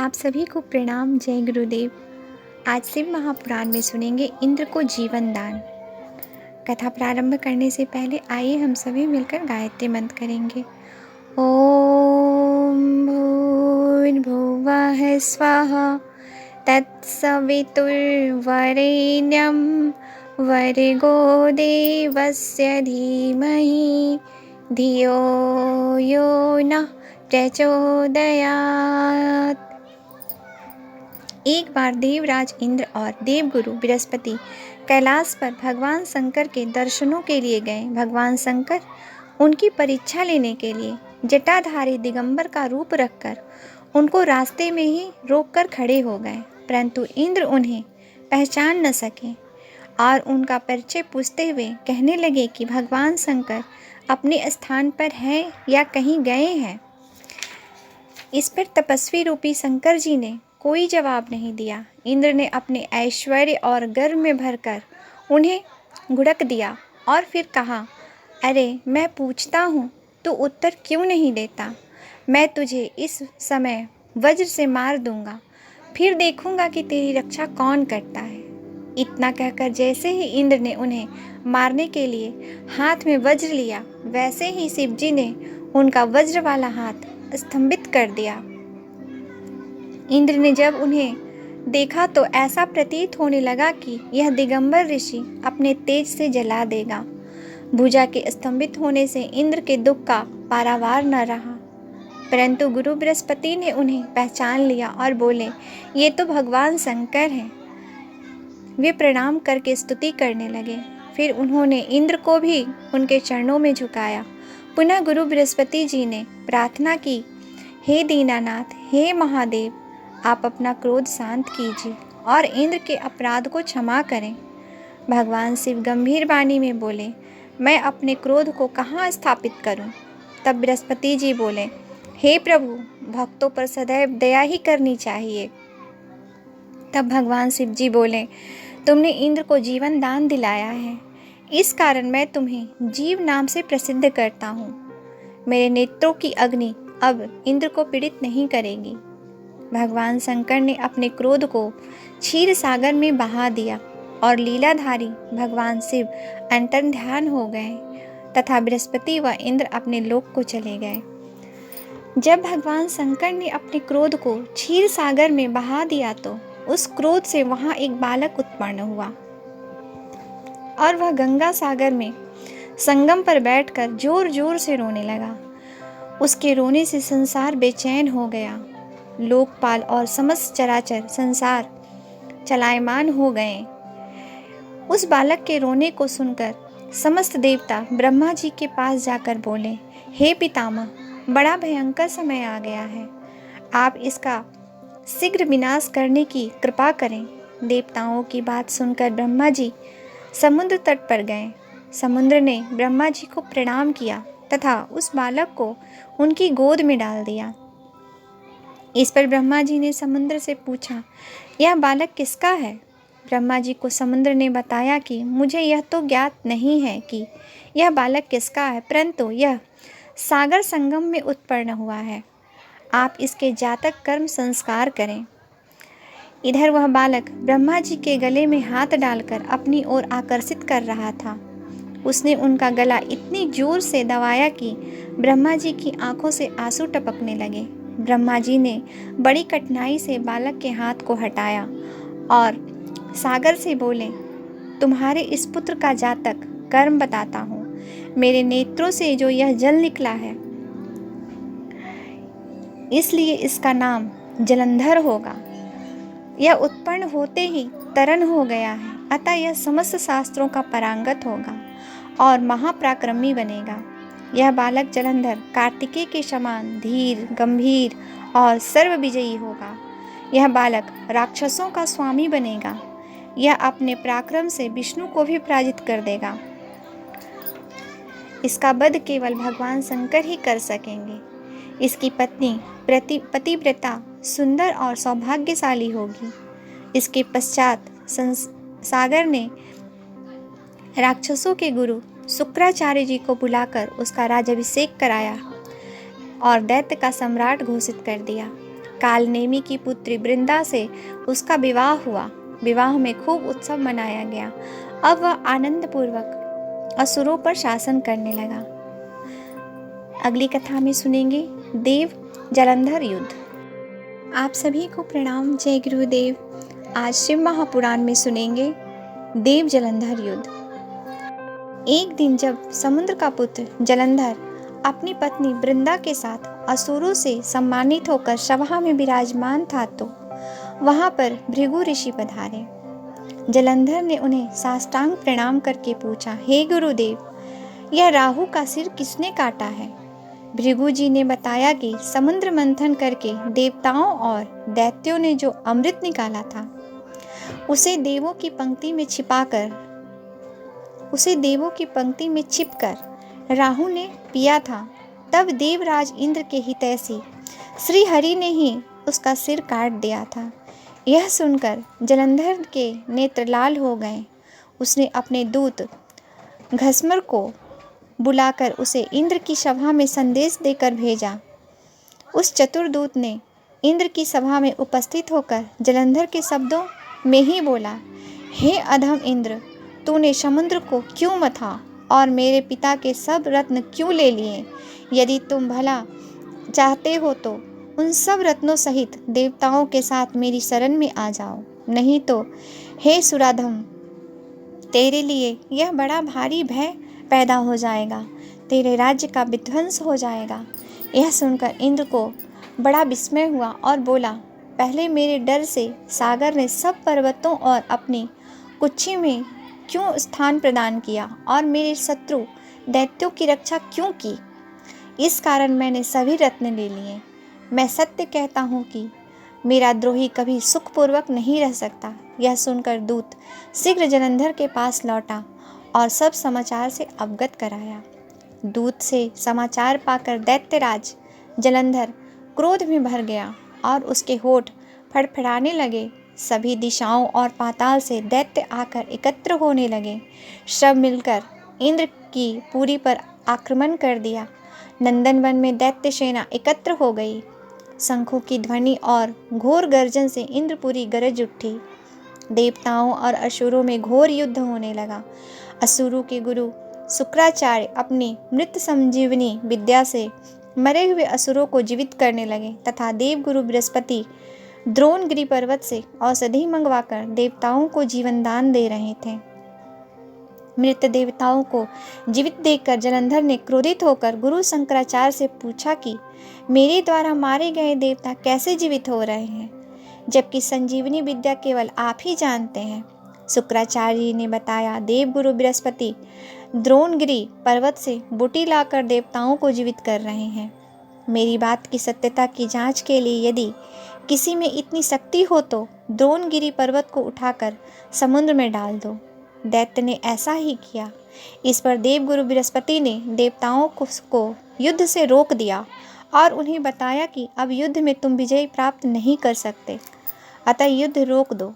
आप सभी को प्रणाम। जय गुरुदेव। आज शिव महापुराण में सुनेंगे इंद्र को जीवन दान। कथा प्रारंभ करने से पहले आइए हम सभी मिलकर गायत्री मंत्र करेंगे। ओम भूर्भुवः स्वः तत्सवितुर्वरेण्यं भर्गो देवस्य धीमहि धियो यो नः प्रचोदयात्। एक बार देवराज इंद्र और देवगुरु बृहस्पति कैलाश पर भगवान शंकर के दर्शनों के लिए गए। भगवान शंकर उनकी परीक्षा लेने के लिए जटाधारी दिगंबर का रूप रखकर उनको रास्ते में ही रोककर खड़े हो गए, परंतु इंद्र उन्हें पहचान न सके और उनका परिचय पूछते हुए कहने लगे कि भगवान शंकर अपने स्थान पर हैं या कहीं गए हैं। इस पर तपस्वी रूपी शंकर जी ने कोई जवाब नहीं दिया। इंद्र ने अपने ऐश्वर्य और गर्व में भरकर उन्हें घुड़क दिया और फिर कहा, अरे मैं पूछता हूँ तू उत्तर क्यों नहीं देता? मैं तुझे इस समय वज्र से मार दूंगा, फिर देखूंगा कि तेरी रक्षा कौन करता है। इतना कहकर जैसे ही इंद्र ने उन्हें मारने के लिए हाथ में वज्र लिया, वैसे ही शिवजी ने उनका वज्र वाला हाथ स्तंभित कर दिया। इंद्र ने जब उन्हें देखा तो ऐसा प्रतीत होने लगा कि यह दिगंबर ऋषि अपने तेज से जला देगा। भुजा के स्तंभित होने से इंद्र के दुख का पारावार न रहा, परंतु गुरु बृहस्पति ने उन्हें पहचान लिया और बोले, ये तो भगवान शंकर हैं। वे प्रणाम करके स्तुति करने लगे। फिर उन्होंने इंद्र को भी उनके चरणों में झुकाया। पुनः गुरु बृहस्पति जी ने प्रार्थना की, हे दीनानाथ, हे महादेव, आप अपना क्रोध शांत कीजिए और इंद्र के अपराध को क्षमा करें। भगवान शिव गंभीर वाणी में बोले, मैं अपने क्रोध को कहाँ स्थापित करूं? तब बृहस्पति जी बोले, हे प्रभु, भक्तों पर सदैव दया ही करनी चाहिए। तब भगवान शिव जी बोले, तुमने इंद्र को जीवन दान दिलाया है, इस कारण मैं तुम्हें जीव नाम से प्रसिद्ध करता हूँ। मेरे नेत्रों की अग्नि अब इंद्र को पीड़ित नहीं करेगी। भगवान शंकर ने अपने क्रोध को क्षीर सागर में बहा दिया और लीलाधारी भगवान शिव अंतर्ध्यान हो गए तथा बृहस्पति व इंद्र अपने लोक को चले गए। जब भगवान शंकर ने अपने क्रोध को क्षीर सागर में बहा दिया तो उस क्रोध से वहां एक बालक उत्पन्न हुआ और वह गंगा सागर में संगम पर बैठकर जोर जोर से रोने लगा। उसके रोने से संसार बेचैन हो गया। लोकपाल और समस्त चराचर संसार चलायमान हो गए। उस बालक के रोने को सुनकर समस्त देवता ब्रह्मा जी के पास जाकर बोले, हे पितामह, बड़ा भयंकर समय आ गया है, आप इसका शीघ्र विनाश करने की कृपा करें। देवताओं की बात सुनकर ब्रह्मा जी समुद्र तट पर गए। समुद्र ने ब्रह्मा जी को प्रणाम किया तथा उस बालक को उनकी गोद में डाल दिया। इस पर ब्रह्मा जी ने समुद्र से पूछा, यह बालक किसका है? ब्रह्मा जी को समुद्र ने बताया कि मुझे यह तो ज्ञात नहीं है कि यह बालक किसका है, परंतु यह सागर संगम में उत्पन्न हुआ है। आप इसके जातक कर्म संस्कार करें। इधर वह बालक ब्रह्मा जी के गले में हाथ डालकर अपनी ओर आकर्षित कर रहा था। उसने उनका गला इतनी जोर से दबाया कि ब्रह्मा जी की आंखों से आंसू टपकने लगे। ब्रह्मा जी ने बड़ी कठिनाई से बालक के हाथ को हटाया और सागर से बोले, तुम्हारे इस पुत्र का जातक कर्म बताता हूँ। मेरे नेत्रों से जो यह जल निकला है, इसलिए इसका नाम जलंधर होगा। यह उत्पन्न होते ही तरन हो गया है, अतः यह समस्त शास्त्रों का पारंगत होगा और महापराक्रमी बनेगा। यह बालक जलंधर कार्तिकेय के समान धीर, गंभीर और सर्वविजयी होगा। यह बालक राक्षसों का स्वामी बनेगा। यह अपने पराक्रम से विष्णु को भी पराजित कर देगा। इसका वध केवल भगवान शंकर ही कर सकेंगे। इसकी पत्नी पतिव्रता, सुंदर और सौभाग्यशाली होगी। इसके पश्चात सागर ने राक्षसों के गुरु शुक्राचार्य जी को बुलाकर उसका राज्याभिषेक कराया और दैत्य का सम्राट घोषित कर दिया। कालनेमी की पुत्री वृंदा से उसका विवाह हुआ। विवाह में खूब उत्सव मनाया गया। अब वह आनंद पूर्वक असुरों पर शासन करने लगा। अगली कथा में सुनेंगे देव जलंधर युद्ध। आप सभी को प्रणाम, जय गुरुदेव। आज शिव महापुराण में सुनेंगे देव जलंधर युद्ध। एक दिन जब समुद्र का पुत्र जलंधर अपनी पत्नी वृंदा के साथ असुरों से सम्मानित होकर सभा में विराजमान था तो वहां पर भृगु ऋषि पधारे। जलंधर ने उन्हें साष्टांग प्रणाम करके पूछा, हे गुरुदेव, यह राहु का सिर किसने काटा है? भृगु जी ने बताया कि समुद्र मंथन करके देवताओं और दैत्यों ने जो अमृत निकाला था उसे देवों की पंक्ति में छिपकर राहु ने पिया था। तब देवराज इंद्र के हितैषी श्री हरि ने ही उसका सिर काट दिया था। यह सुनकर जलंधर के नेत्र लाल हो गए। उसने अपने दूत घस्मर को बुलाकर उसे इंद्र की सभा में संदेश देकर भेजा। उस चतुर दूत ने इंद्र की सभा में उपस्थित होकर जलंधर के शब्दों में ही बोला, हे अधम इंद्र, तूने समुद्र को क्यों मथा और मेरे पिता के सब रत्न क्यों ले लिए? यदि तुम भला चाहते हो तो उन सब रत्नों सहित देवताओं के साथ मेरी शरण में आ जाओ, नहीं तो हे सुराधम, तेरे लिए यह बड़ा भारी भय पैदा हो जाएगा, तेरे राज्य का विध्वंस हो जाएगा। यह सुनकर इंद्र को बड़ा विस्मय हुआ और बोला, पहले मेरे डर से सागर ने सब पर्वतों और अपनी कुक्षी में क्यों स्थान प्रदान किया और मेरे शत्रु दैत्यों की रक्षा क्यों की? इस कारण मैंने सभी रत्न ले लिए। मैं सत्य कहता हूँ कि मेरा द्रोही कभी सुखपूर्वक नहीं रह सकता। यह सुनकर दूत शीघ्र जलंधर के पास लौटा और सब समाचार से अवगत कराया। दूत से समाचार पाकर दैत्यराज जलंधर क्रोध में भर गया और उसके होठ फड़फड़ाने लगे। सभी दिशाओं और पाताल से दैत्य आकर एकत्र होने लगे। सब मिलकर इंद्र की पुरी पर आक्रमण कर दिया। नंदनवन में दैत्य सेना एकत्र हो गई। शंखों की ध्वनि और घोर गर्जन से इंद्रपुरी गरज उठी। देवताओं और असुरों में घोर युद्ध होने लगा। असुरों के गुरु शुक्राचार्य अपनी मृत संजीवनी विद्या से मरे हुए असुरों को जीवित करने लगे तथा देवगुरु बृहस्पति द्रोणगिरि पर्वत से औषधि मंगवाकर देवताओं को जीवन दान दे रहे थे। मृत देवताओं को जीवित देखकर जलंधर ने क्रोधित होकर गुरु शंकराचार्य से पूछा कि मेरे द्वारा मारे गए देवता कैसे जीवित हो रहे हैं, जबकि संजीवनी विद्या केवल आप ही जानते हैं। शुक्राचार्य ने बताया, देवगुरु बृहस्पति द्रोणगिरि पर्वत से बूटी लाकर देवताओं को जीवित कर रहे हैं। मेरी बात की सत्यता की जांच के लिए यदि किसी में इतनी शक्ति हो तो द्रोणगिरि पर्वत को उठाकर समुद्र में डाल दो। दैत्य ने ऐसा ही किया। इस पर देवगुरु बृहस्पति ने देवताओं को युद्ध से रोक दिया और उन्हें बताया कि अब युद्ध में तुम विजय प्राप्त नहीं कर सकते, अतः युद्ध रोक दो।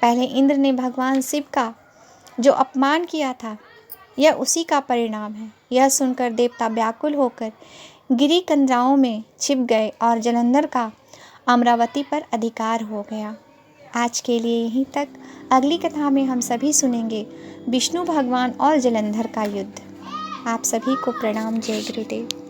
पहले इंद्र ने भगवान शिव का जो अपमान किया था, यह उसी का परिणाम है। यह सुनकर देवता व्याकुल होकर गिरी कंदराओं में छिप गए और जलंधर का अमरावती पर अधिकार हो गया। आज के लिए यहीं तक। अगली कथा में हम सभी सुनेंगे विष्णु भगवान और जलंधर का युद्ध। आप सभी को प्रणाम, जय गुरुदेव।